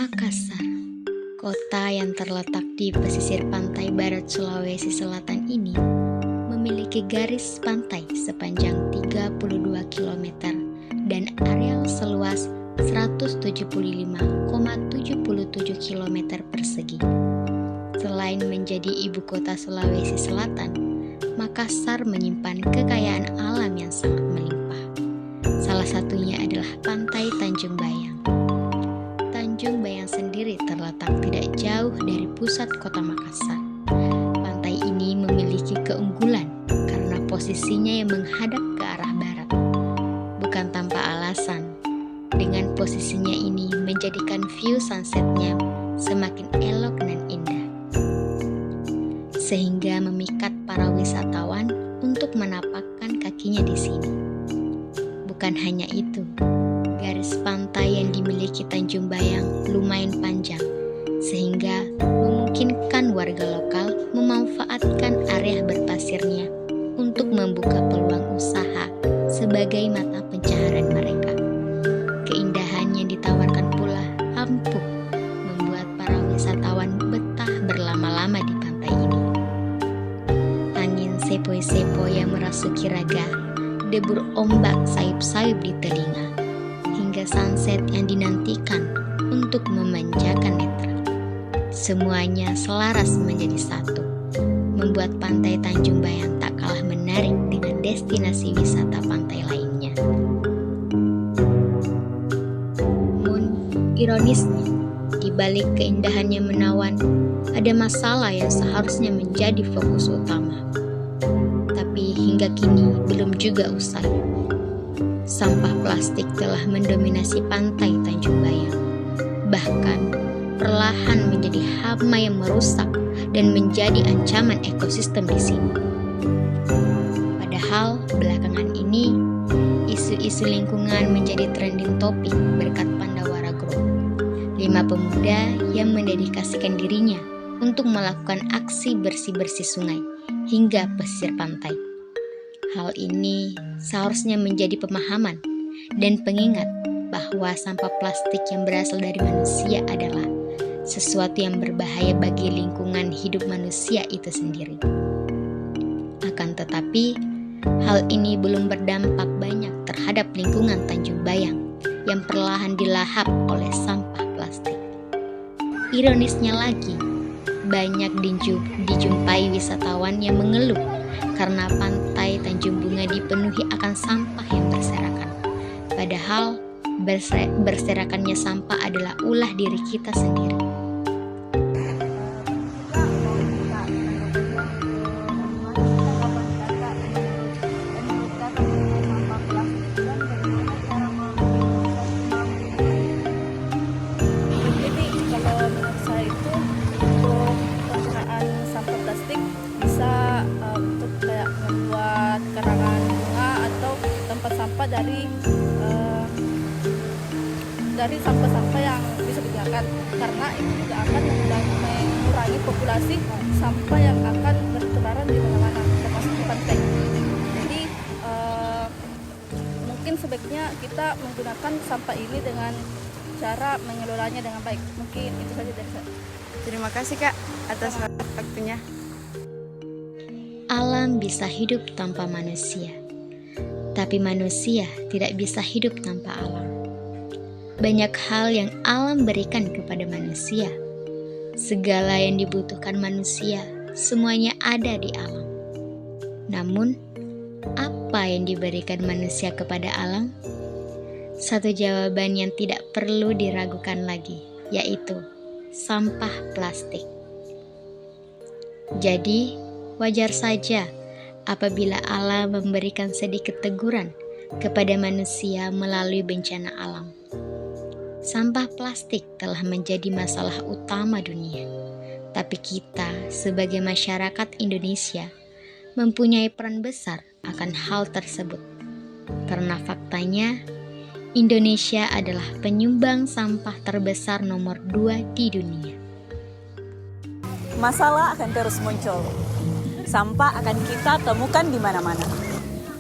Makassar, kota yang terletak di pesisir pantai barat Sulawesi Selatan ini, memiliki garis pantai sepanjang 32 km dan areal seluas 175,77 km persegi. Selain menjadi ibu kota Sulawesi Selatan, Makassar menyimpan kekayaan alam yang sangat melimpah. Salah satunya adalah Pantai Tanjung Bayang. Tanjung Bayang sendiri terletak tidak jauh dari pusat kota Makassar. Pantai ini memiliki keunggulan karena posisinya yang menghadap ke arah barat. Bukan tanpa alasan, dengan posisinya ini menjadikan view sunsetnya semakin elok dan indah, sehingga memikat para wisatawan untuk menapakkan kakinya di sini. Bukan hanya itu, garis pantai yang dimiliki Tanjung Bayang lumayan panjang, sehingga memungkinkan warga lokal memanfaatkan area berpasirnya untuk membuka peluang usaha sebagai mata pencaharian mereka. Keindahan yang ditawarkan pula ampuh membuat para wisatawan betah berlama-lama di pantai ini. Angin sepoi-sepoi yang merasuki raga, debur ombak sayup-sayup di telinga, hingga sunset yang dinantikan untuk memanjakan netra. Semuanya selaras menjadi satu, membuat Pantai Tanjung Bayang tak kalah menarik dengan destinasi wisata pantai lainnya. Namun, ironisnya, di balik keindahannya menawan, ada masalah yang seharusnya menjadi fokus utama. Tapi hingga kini belum juga usai. Sampah plastik telah mendominasi Pantai Tanjung Bayang. Bahkan perlahan menjadi hama yang merusak dan menjadi ancaman ekosistem di sini. Padahal belakangan ini isu-isu lingkungan menjadi trending topik berkat Pandawara Group, 5 pemuda yang mendedikasikan dirinya untuk melakukan aksi bersih-bersih sungai hingga pesisir pantai. Hal ini seharusnya menjadi pemahaman dan pengingat bahwa sampah plastik yang berasal dari manusia adalah sesuatu yang berbahaya bagi lingkungan hidup manusia itu sendiri. Akan tetapi, hal ini belum berdampak banyak terhadap lingkungan Tanjung Bayang yang perlahan dilahap oleh sampah plastik. Ironisnya lagi, banyak dijumpai wisatawan yang mengeluh karena Pantai Tanjung Bunga dipenuhi akan sampah yang berserakan. Padahal berserakannya sampah adalah ulah diri kita sendiri. Dari sampah-sampah yang bisa dibiarkan, karena itu juga akan mengurangi populasi sampah yang akan bertebaran di mana-mana, termasuk di pantai. Jadi mungkin sebaiknya kita menggunakan sampah ini dengan cara mengelolanya dengan baik. Mungkin itu saja dari saya. Terima kasih Kak atas waktunya. Alam bisa hidup tanpa manusia, tapi manusia tidak bisa hidup tanpa alam. Banyak hal yang alam berikan kepada manusia. Segala yang dibutuhkan manusia, semuanya ada di alam. Namun, apa yang diberikan manusia kepada alam? Satu jawaban yang tidak perlu diragukan lagi, yaitu sampah plastik. Jadi, wajar saja apabila alam memberikan sedikit teguran kepada manusia melalui bencana alam. Sampah plastik telah menjadi masalah utama dunia, tapi kita sebagai masyarakat Indonesia mempunyai peran besar akan hal tersebut. Karena faktanya, Indonesia adalah penyumbang sampah terbesar nomor 2 di dunia. Masalah akan terus muncul. Sampah akan kita temukan di mana-mana.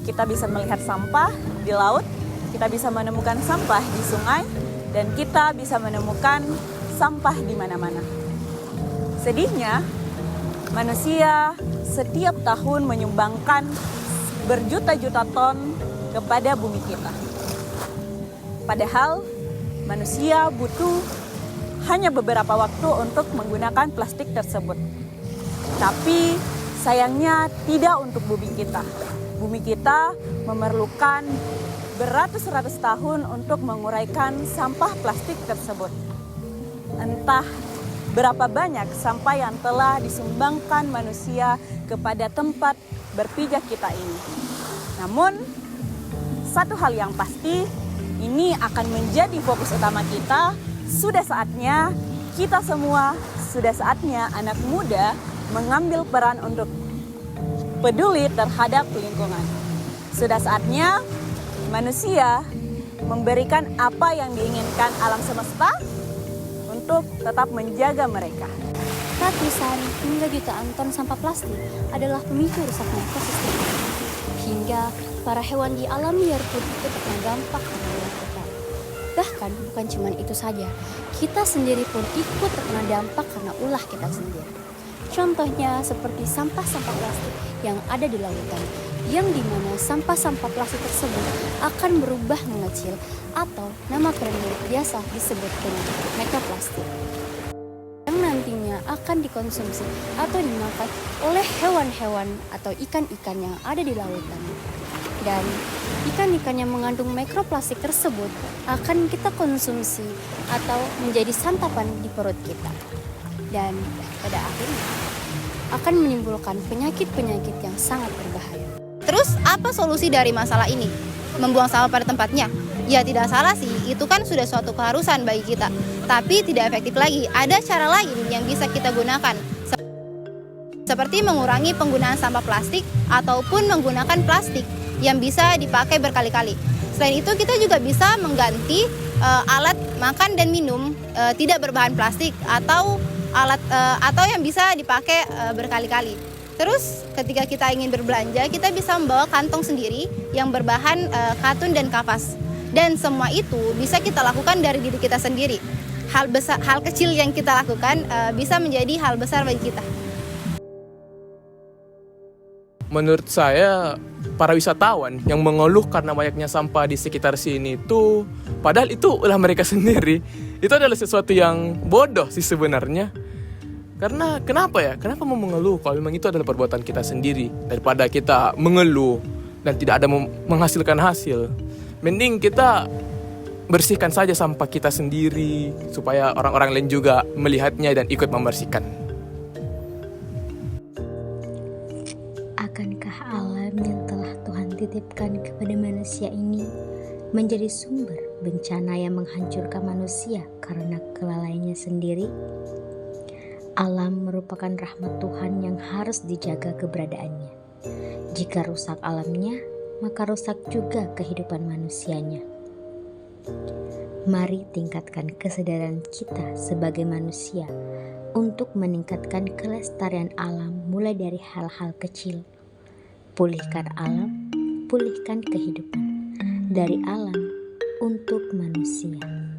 Kita bisa melihat sampah di laut, kita bisa menemukan sampah di sungai, dan kita bisa menemukan sampah di mana-mana. Sedihnya, manusia setiap tahun menyumbangkan berjuta-juta ton kepada bumi kita. Padahal manusia butuh hanya beberapa waktu untuk menggunakan plastik tersebut. Tapi sayangnya tidak untuk bumi kita. Bumi kita memerlukan beratus-ratus tahun untuk menguraikan sampah plastik tersebut. Entah berapa banyak sampah yang telah disumbangkan manusia kepada tempat berpijak kita ini. Namun, satu hal yang pasti, ini akan menjadi fokus utama kita. Sudah saatnya kita semua, sudah saatnya anak muda mengambil peran untuk peduli terhadap lingkungan. Sudah saatnya manusia memberikan apa yang diinginkan alam semesta untuk tetap menjaga mereka. Ratusan hingga jutaan ton sampah plastik adalah pemicu rusaknya ekosistem. Hingga para hewan di alam liar pun ikut terkena dampak karena ulah kita. Bahkan bukan cuma itu saja, kita sendiri pun ikut terkena dampak karena ulah kita sendiri. Contohnya seperti sampah-sampah plastik yang ada di lautan, yang dimana sampah-sampah plastik tersebut akan berubah mengecil atau nama kerennya biasa disebut dengan mikroplastik, yang nantinya akan dikonsumsi atau dimakan oleh hewan-hewan atau ikan-ikan yang ada di lautan. Dan ikan-ikan yang mengandung mikroplastik tersebut akan kita konsumsi atau menjadi santapan di perut kita. Dan pada akhirnya akan menimbulkan penyakit-penyakit yang sangat berbahaya. Terus apa solusi dari masalah ini? Membuang sampah pada tempatnya? Ya tidak salah sih, itu kan sudah suatu keharusan bagi kita. Tapi tidak efektif lagi, ada cara lain yang bisa kita gunakan. Seperti mengurangi penggunaan sampah plastik ataupun menggunakan plastik yang bisa dipakai berkali-kali. Selain itu kita juga bisa mengganti alat makan dan minum tidak berbahan plastik atau yang bisa dipakai berkali-kali. Terus ketika kita ingin berbelanja, kita bisa membawa kantong sendiri yang berbahan katun dan kapas. Dan semua itu bisa kita lakukan dari diri kita sendiri. Hal kecil yang kita lakukan bisa menjadi hal besar bagi kita. Menurut saya, para wisatawan yang mengeluh karena banyaknya sampah di sekitar sini itu, padahal itu ulah mereka sendiri. Itu adalah sesuatu yang bodoh sih sebenarnya. Karena kenapa ya? Kenapa mau mengeluh kalau memang itu adalah perbuatan kita sendiri, daripada kita mengeluh dan tidak ada menghasilkan hasil. Mending kita bersihkan saja sampah kita sendiri supaya orang-orang lain juga melihatnya dan ikut membersihkan. Akankah alam yang telah Tuhan titipkan kepada manusia ini menjadi sumber bencana yang menghancurkan manusia karena kelalaiannya sendiri? Alam merupakan rahmat Tuhan yang harus dijaga keberadaannya. Jika rusak alamnya, maka rusak juga kehidupan manusianya. Mari tingkatkan kesadaran kita sebagai manusia untuk meningkatkan kelestarian alam mulai dari hal-hal kecil. Pulihkan alam, pulihkan kehidupan. Dari alam untuk manusia.